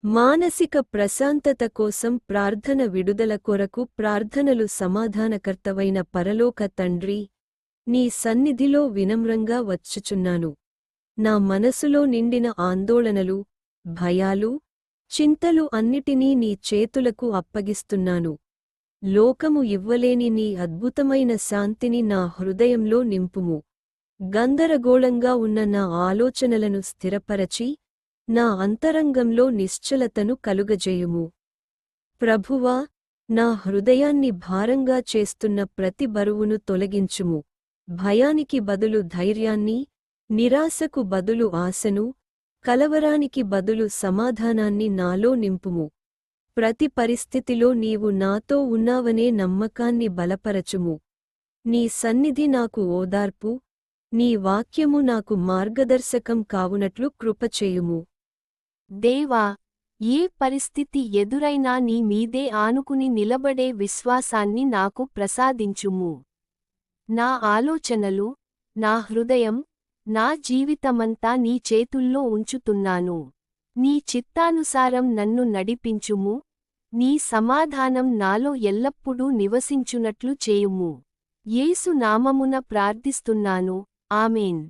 మానసిక ప్రశాంతత కోసం ప్రార్థన విడుదల కొరకు ప్రార్థనలు సమాధానకర్తవైన పరలోక తండ్రి, నీ సన్నిధిలో వినమ్రంగా వచ్చుచున్నాను. నా మనసులో నిండిన ఆందోళనలు, భయాలు, చింతలు అన్నిటినీ నీ చేతులకు అప్పగిస్తున్నాను. లోకము ఇవ్వలేని నీ అద్భుతమైన శాంతిని నా హృదయంలో నింపుము. గందరగోళంగా ఉన్న నా ఆలోచనలను స్థిరపరచి, నా అంతరంగంలో నిశ్చలతను కలుగజేయుము. ప్రభువా, నా హృదయాన్ని భారంగా చేస్తున్న ప్రతి బరువును తొలగించుము. భయానికి బదులు ధైర్యాన్ని, నిరాశకు బదులు ఆశను, కలవరానికి బదులు సమాధానాన్ని నాలో నింపుము. ప్రతి పరిస్థితిలో నీవు నాతో ఉన్నావనే నమ్మకాన్ని బలపరచుము. నీ సన్నిధి నాకు ఓదార్పు, నీ వాక్యము నాకు మార్గదర్శకం కావునట్లు కృపచేయుము. దేవా, ఏ పరిస్థితి ఎదురైనా నీ మీదే ఆనుకుని నిలబడే విశ్వాసాన్ని నాకు ప్రసాదించుము. నా ఆలోచనలు, నా హృదయం, నా జీవితమంతా నీ చేతుల్లో ఉంచుతున్నాను. నీ చిత్తానుసారం నన్ను నడిపించుము. నీ సమాధానం నాలో ఎల్లప్పుడూ నివసించునట్లు చేయుము. యేసు నామమున ప్రార్థిస్తున్నాను. ఆమేన్.